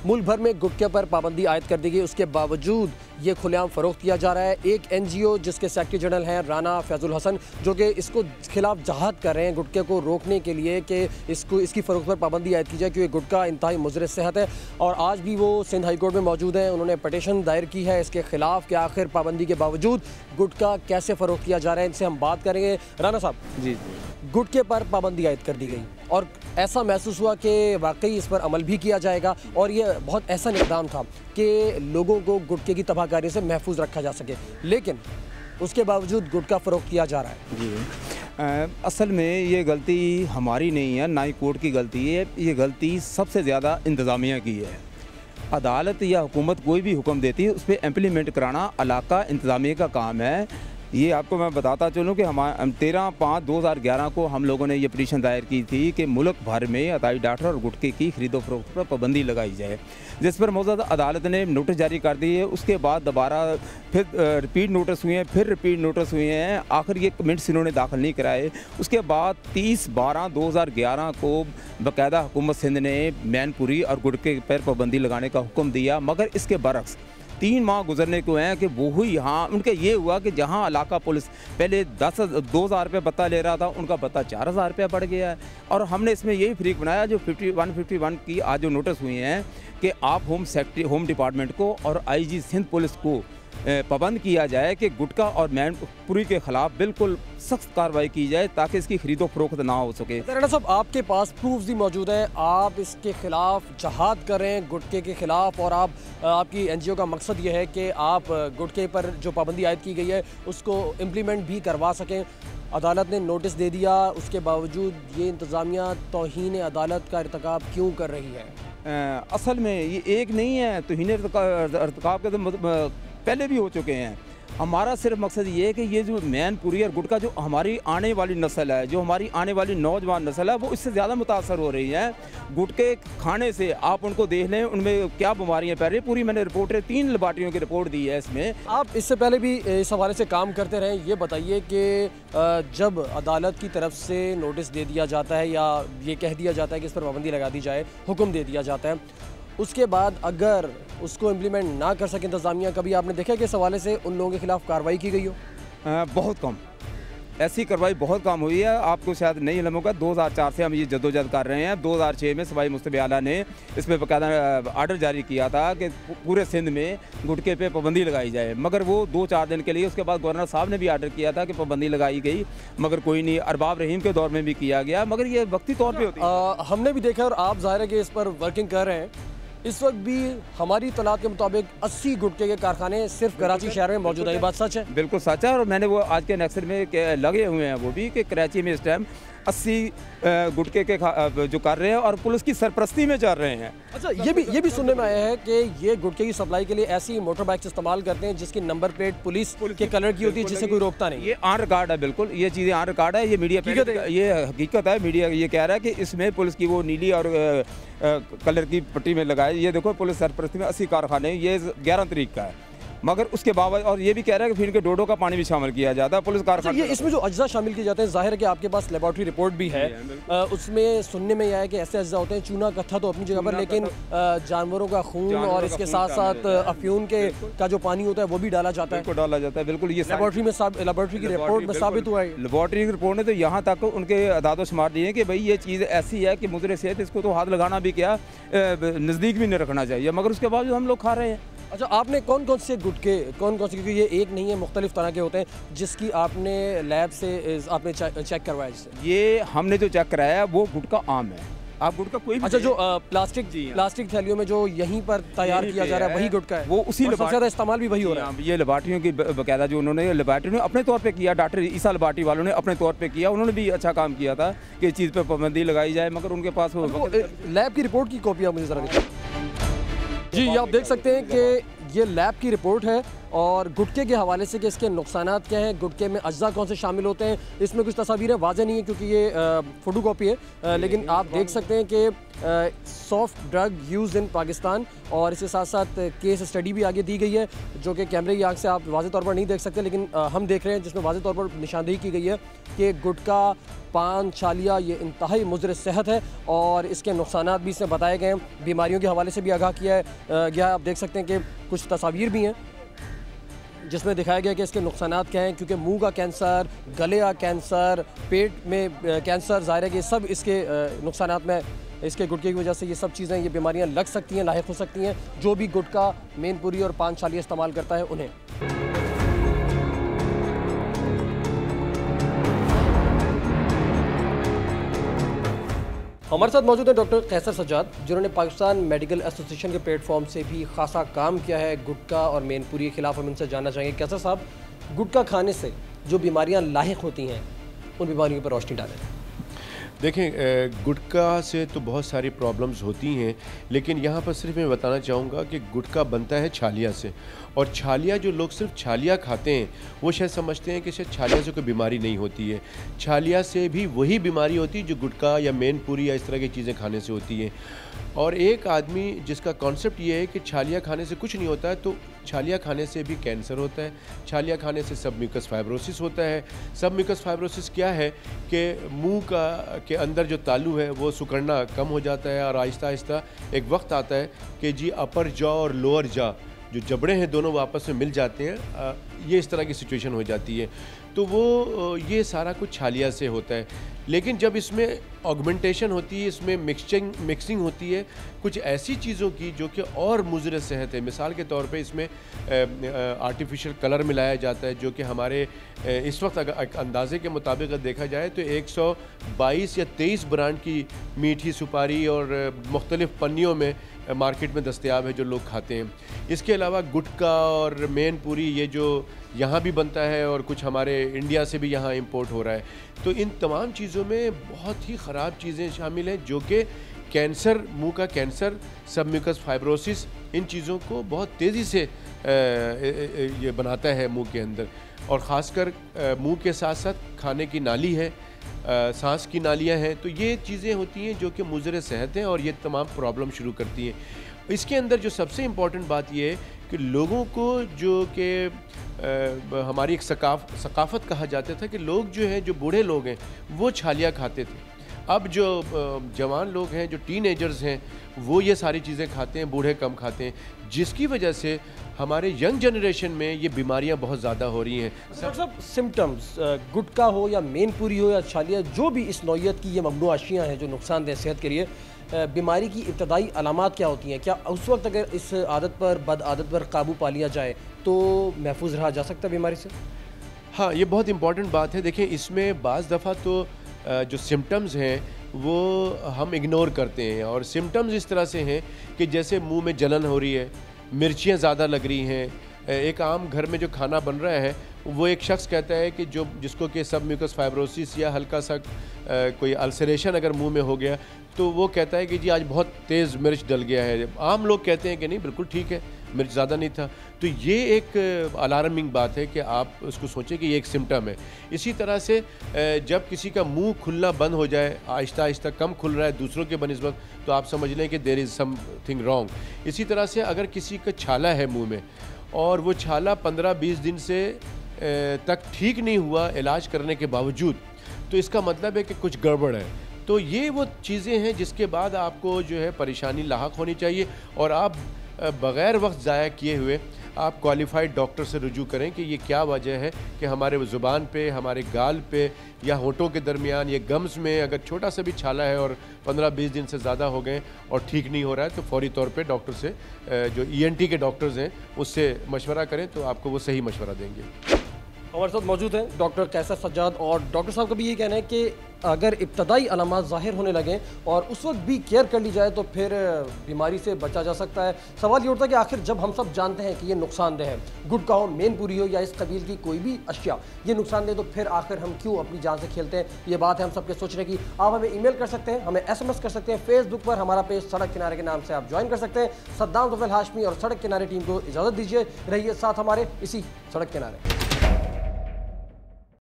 मुल्क भर में गुटखे पर पाबंदी आयद कर दी गई, उसके बावजूद ये खुलेआम फ़रोख्त किया जा रहा है। एक NGO जिसके सेक्रेटरी जनरल हैं राना फैजुल हसन, जो कि इसको खिलाफ जहाद कर रहे हैं गुटखे को रोकने के लिए कि इसकी फ़रोख्त पर पाबंदी आयद की जाए, क्योंकि गुटखा इंतहाई मुज़र सेहत है। और आज भी वो सिंध हाई कोर्ट में मौजूद हैं। उन्होंने पटिशन दायर की है इसके खिलाफ कि आखिर पाबंदी के बावजूद गुटखा कैसे फ़रोख्त किया जा रहा है। इनसे हम बात करेंगे। राना साहब जी, गुटखे पर पाबंदी आयद कर दी गई और ऐसा महसूस हुआ कि वाकई इस पर अमल भी किया जाएगा, और ये बहुत ऐसा इक़दाम था कि लोगों को गुटखे की तबाहकारी से महफूज रखा जा सके, लेकिन उसके बावजूद गुटखा फ़रोख्त किया जा रहा है। जी, असल में ये गलती हमारी नहीं है, ना ही कोर्ट की गलती है। ये गलती सबसे ज़्यादा इंतज़ामिया की है। अदालत या हुकूमत कोई भी हुक्म देती है उस पर इम्प्लीमेंट कराना इलाका इंतज़ामिया का काम है। ये आपको मैं बताता चलूँ कि हम 13/5/2011 को हम लोगों ने ये पटिशन दायर की थी कि मुल्क भर में अताई डाटर और गुटखे की खरीदो फरोख्त पर पाबंदी लगाई जाए, जिस पर मौजूदा अदालत ने नोटिस जारी कर दी है। उसके बाद दोबारा फिर रिपीट नोटिस हुए हैं, फिर रिपीट नोटिस हुए हैं, आखिर ये कमेंट्स इन्होंने दाखिल नहीं कराए। उसके बाद 30/12/2011 को बाकायदा हुकूमत सिंध ने मैनपुरी और गुटखे पर पाबंदी लगाने का हुक्म दिया, मगर इसके बरक्स 3 माह गुजरने को हैं कि वो ही यहाँ उनके ये हुआ कि जहाँ इलाका पुलिस पहले 2,000 रुपये भत्ता ले रहा था, उनका भत्ता 4,000 रुपये बढ़ गया है। और हमने इसमें यही फ्रीक बनाया जो 51 की आज जो नोटिस हुए हैं कि आप होम डिपार्टमेंट को और IG सिंध पुलिस को पाबंद किया जाए कि गुटखा और मैनपुरी के ख़िलाफ़ बिल्कुल सख्त कार्रवाई की जाए ताकि इसकी खरीदो फरोख्त ना हो सके। राना साहब, आपके पास प्रूफ्स भी मौजूद हैं, आप इसके ख़िलाफ़ जहाद कर रहे हैं गुटखे के ख़िलाफ़, और आपकी NGO का मकसद ये है कि आप गुटखे पर जो पाबंदी आयद की गई है उसको इम्प्लीमेंट भी करवा सकें। अदालत ने नोटिस दे दिया, उसके बावजूद ये इंतज़ामिया तौहीन अदालत का इर्तिकाब क्यों कर रही है? असल में ये एक नहीं है, तौहीन इर्तिकाब के तो पहले भी हो चुके हैं। हमारा सिर्फ मकसद ये है कि ये जो मैनपुरी और गुटखा जो हमारी आने वाली नस्ल है, जो हमारी आने वाली नौजवान नस्ल है, वो इससे ज़्यादा मुतासर हो रही है। गुटखे खाने से आप उनको देख लें उनमें क्या बीमारियाँ फैल रही हैं। पूरी मैंने रिपोर्टें 3 लेबॉर्ट्रियों की रिपोर्ट दी है इसमें। आप इससे पहले भी इस हवाले से काम करते रहे, ये बताइए कि जब अदालत की तरफ से नोटिस दे दिया जाता है या ये कह दिया जाता है कि इस पर पाबंदी लगा दी जाए, हुक्म दे दिया जाता है, उसके बाद अगर उसको इम्प्लीमेंट ना कर सके इंतज़ामिया, कभी आपने देखा कि इस हवाले से उन लोगों के खिलाफ कार्रवाई की गई हो? बहुत कम, ऐसी कार्रवाई बहुत कम हुई है। आपको शायद नहीं इल्म होगा, 2004 से हम ये जद्दोजहद कर रहे हैं। 2006 में सवाई मुस्तफ़ी आला ने इस पर बाकायदा आर्डर जारी किया था कि पूरे सिंध में गुटखे पे पाबंदी लगाई जाए, मगर वो 2-4 दिन के लिए, उसके बाद गवर्नर साहब ने भी आर्डर किया था कि पाबंदी लगाई गई, मगर कोई नहीं। अरबाब रहीम के दौर में भी किया गया, मगर ये वक्ती तौर पर होती है। हमने भी देखा और आप ज़ाहिर है कि इस पर वर्किंग कर रहे हैं। इस वक्त भी हमारी तलात के मुताबिक 80 गुटखे के कारखाने सिर्फ कराची शहर में मौजूद है, ये बात सच है? बिल्कुल सच है, और मैंने वो आज के नेक्सट में लगे हुए हैं वो भी कि कराची में इस टाइम 80 गुटखे के जो कर रहे हैं और पुलिस की सरपरस्ती में चल रहे हैं। अच्छा, ये भी सुनने में आया है कि ये गुटखे की सप्लाई के लिए ऐसी मोटर बाइक्स इस्तेमाल करते हैं जिसकी नंबर प्लेट पुलिस के कलर की होती है, जिसे कोई रोकता नहीं। ये ऑन रिकॉर्ड है, बिल्कुल ये चीज़ें ऑन रिकॉर्ड है। ये मीडिया ये हकीकत है। मीडिया ये कह रहा है कि इसमें पुलिस की वो नीली और कलर की पट्टी में लगाए। ये देखो पुलिस सरपरस्ती में 80 कारखाने, ये 11 तारीख का है, मगर उसके बावजूद, और ये भी कह रहा है कि फिर के डोडो का पानी भी शामिल किया जाता है पुलिस कारखाने। ये इसमें जो अज्जा शामिल किए जाते हैं, जाहिर है कि आपके पास लेबॉर्ट्री रिपोर्ट भी है, उसमें सुनने में यह है कि ऐसे अज्जा होते हैं, चूना कत्था तो अपनी जगह पर, लेकिन जानवरों का खून और इसके साथ साथ अफ्यून का जो पानी होता है वो भी डाला जाता है। डाला जाता है, बिल्कुल। ये लेबॉर्ट्री की रिपोर्ट में साबित हुआ है। लेबॉर्ट्री की रिपोर्ट ने तो यहाँ तक उनके अदाद शुमार दिए कि भाई ये चीज़ ऐसी है कि मुज़र सेहत, इसको तो हाथ लगाना भी क्या, नज़दीक भी नहीं रखना चाहिए, मगर उसके बावजूद हम लोग खा रहे हैं। अच्छा, आपने कौन कौन से गुटखे, क्योंकि ये एक नहीं है, मुख्तलिफ तरह के होते हैं, जिसकी आपने लैब से आपने चेक करवाया? जिससे ये हमने जो चेक कराया वो गुटखा आम है। आप गुटखा कोई भी, अच्छा, जो प्लास्टिक थैलियों में जो यहीं पर तैयार किया जा रहा है वही गुटखा है, वो उसी सबसे ज़्यादा इस्तेमाल भी वही हो रहा है। ये लेबॉर्ट्रियों की बाकायदा जो उन्होंने लेबॉर्ट्री ने अपने तौर पे किया, डॉक्टर ईसा लेबॉर्ट्री वालों ने अपने तौर पे किया, उन्होंने भी अच्छा काम किया था कि इस चीज़ पे पाबंदी लगाई जाए, मगर उनके पास लैब की रिपोर्ट की कॉपी आप मुझे ज़रा जी, आप देख सकते हैं कि ये लैब की रिपोर्ट है और गुटके के हवाले से कि इसके नुकसानात क्या हैं, गुटके में अज्जा कौन से शामिल होते हैं। इसमें कुछ तस्वीरें वाज़ेह नहीं है क्योंकि ये फ़ोटो कॉपी है, लेकिन आप देख सकते हैं कि soft drug use in Pakistan, और इसके साथ साथ केस स्टडी भी आगे दी गई है जो कि कैमरे की आँख से आप वाज़ेह तौर पर नहीं देख सकते, लेकिन हम देख रहे हैं जिसमें वाज़ेह तौर पर निशानदेही की गई है कि गुटका, पान, छालिया ये इंतहाई मुज़र सेहत है और इसके नुकसानात भी इसमें बताए गए हैं। बीमारियों के हवाले से भी आगाह किया गया है। आप देख सकते हैं कि कुछ तस्वीर भी हैं जिसमें दिखाया गया कि इसके नुकसानात क्या हैं, क्योंकि मुंह का कैंसर, गले का कैंसर, पेट में कैंसर, ज़ाहिर है कि सब इसके नुकसानात में इसके गुटके की वजह से ये सब चीज़ें, ये बीमारियां लग सकती हैं, लाहिक हो सकती हैं जो भी गुटका, मेनपुरी और पान छालिया इस्तेमाल करता है उन्हें। हमारे साथ मौजूद है डॉक्टर कैसर सज्जाद, जिन्होंने पाकिस्तान मेडिकल एसोसिएशन के प्लेटफॉर्म से भी खासा काम किया है गुटका और मेनपुरी के खिलाफ। हम इनसे जानना चाहेंगे, कैसर साहब, गुटका खाने से जो बीमारियां लाहिक होती हैं उन बीमारियों पर रोशनी डालें। देखें, गुटखा से तो बहुत सारी प्रॉब्लम्स होती हैं, लेकिन यहाँ पर सिर्फ मैं बताना चाहूँगा कि गुटखा बनता है छालिया से, और छालिया, जो लोग सिर्फ छालिया खाते हैं वो शायद समझते हैं कि शायद छालिया से कोई बीमारी नहीं होती है। छालिया से भी वही बीमारी होती है जो गुटखा या मेनपुरी या इस तरह की चीज़ें खाने से होती है। और एक आदमी जिसका कॉन्सेप्ट ये है कि छालिया खाने से कुछ नहीं होता है, तो छालिया खाने से भी कैंसर होता है, छालिया खाने से सबम्यूकस फाइब्रोसिस होता है। सबम्यूकस फाइब्रोसिस क्या है कि मुंह के अंदर जो तालू है वो सिकुड़ना कम हो जाता है, और आहिस्ता आहिस्ता एक वक्त आता है कि जी अपर जॉ और लोअर जॉ जो जबड़े हैं दोनों वो आपस में मिल जाते हैं, ये इस तरह की सिचुएशन हो जाती है। तो वो ये सारा कुछ छालिया से होता है। लेकिन जब इसमें ऑगमेंटेशन होती है, इसमें मिक्सिंग होती है कुछ ऐसी चीज़ों की जो कि और मुज़र सेहत है। मिसाल के तौर पे इसमें आर्टिफिशियल कलर मिलाया जाता है, जो कि हमारे इस वक्त अगर अंदाजे के मुताबिक अगर देखा जाए तो 122 या 23 ब्रांड की मीठी सुपारी और मुख्तलिफ़ पन्नियों में मार्केट में दस्तयाब है जो लोग खाते हैं। इसके अलावा गुटका और मेनपुरी ये जो यहाँ भी बनता है और कुछ हमारे इंडिया से भी यहाँ इंपोर्ट हो रहा है, तो इन तमाम चीज़ों में बहुत ही ख़राब चीज़ें शामिल हैं जो कि कैंसर, मुंह का कैंसर, सबम्यूकस फाइब्रोसिस, इन चीज़ों को बहुत तेज़ी से ये बनाता है मुंह के अंदर। और ख़ासकर मुंह के साथ साथ खाने की नाली है, सांस की नालियाँ हैं, तो ये चीज़ें होती हैं जो कि मुज़र सेहत हैं और ये तमाम प्रॉब्लम शुरू करती हैं। इसके अंदर जो सबसे इम्पॉर्टेंट बात ये है कि लोगों को जो कि हमारी एक सकाफ़त कहा जाता था कि लोग जो हैं, जो बूढ़े लोग हैं वो छालिया खाते थे। अब जो जवान लोग हैं, जो टीनेजर्स हैं, वो ये सारी चीज़ें खाते हैं, बूढ़े कम खाते हैं, जिसकी वजह से हमारे यंग जनरेशन में ये बीमारियां बहुत ज़्यादा हो रही हैं। सब सिम्टम्स, गुटका हो या मेनपुरी हो या छालिया, जो भी इस नौइयत की ये ममनू अशियाँ हैं जो नुकसानदेह सेहत के लिए, बीमारी की इब्तदाई अलामात क्या होती हैं? क्या उस वक्त अगर इस आदत पर, बद आदत पर काबू पा लिया जाए तो महफूज रहा जा सकता है बीमारी से? हाँ, ये बहुत इंपॉर्टेंट बात है। देखिए, इसमें बाज़ दफ़ा तो जो सिम्टम्स हैं वो हम इग्नोर करते हैं, और सिम्टम्स इस तरह से हैं कि जैसे मुंह में जलन हो रही है, मिर्चियाँ ज़्यादा लग रही हैं। एक आम घर में जो खाना बन रहा है वो एक शख्स कहता है कि जिसको कि सबम्यूकस फाइब्रोसिस या हल्का सा कोई अल्सरेशन अगर मुंह में हो गया, तो वो कहता है कि जी आज बहुत तेज़ मिर्च डल गया है। आम लोग कहते हैं कि नहीं, बिल्कुल ठीक है, मिर्च ज़्यादा नहीं था। तो ये एक अलार्मिंग बात है कि आप उसको सोचें कि ये एक सिम्टम है। इसी तरह से जब किसी का मुंह खुलना बंद हो जाए, आहिस्ता आहिस्ता कम खुल रहा है दूसरों के बनिस्बत, तो आप समझ लें कि देयर इज़ समथिंग रॉन्ग। इसी तरह से अगर किसी का छाला है मुंह में और वो छाला 15-20 दिन से तक ठीक नहीं हुआ इलाज करने के बावजूद, तो इसका मतलब है कि कुछ गड़बड़ है। तो ये वो चीज़ें हैं जिसके बाद आपको जो है परेशानी लाहक होनी चाहिए, और आप बग़ैर वक्त ज़ाया किए हुए आप क्वालिफाइड डॉक्टर से रुजू करें कि ये क्या वजह है कि हमारे ज़ुबान पे, हमारे गाल पे या होठों के दरमियान, ये गम्स में अगर छोटा सा भी छाला है और 15-20 दिन से ज़्यादा हो गए और ठीक नहीं हो रहा है, तो फौरी तौर पे डॉक्टर से, जो ENT के डॉक्टर्स हैं, उससे मशवरा करें तो आपको वो सही मशवरा देंगे। हमारे साथ मौजूद हैं डॉक्टर कैसर सज्जाद, और डॉक्टर साहब का भी ये कहना है कि अगर इब्तदाई अलामात ज़ाहिर होने लगें और उस वक्त भी केयर कर ली जाए तो फिर बीमारी से बचा जा सकता है। सवाल ये उठता है कि आखिर जब हम सब जानते हैं कि ये नुकसानदेह है, गुटखा हो, मेनपुरी हो या इस कबील की कोई भी अशिया ये नुकसानदेह, तो फिर आखिर हम क्यों अपनी जान से खेलते हैं? ये बात है हम सबके सोचने की। आप हमें ईमेल कर सकते हैं, हमें SMS कर सकते हैं, फेसबुक पर हमारा पेज सड़क किनारे के नाम से आप ज्वाइन कर सकते हैं। सद्दाम तुफैल हाशमी और सड़क किनारे टीम को इजाज़त दीजिए, रहिए साथ हमारे इसी सड़क किनारे।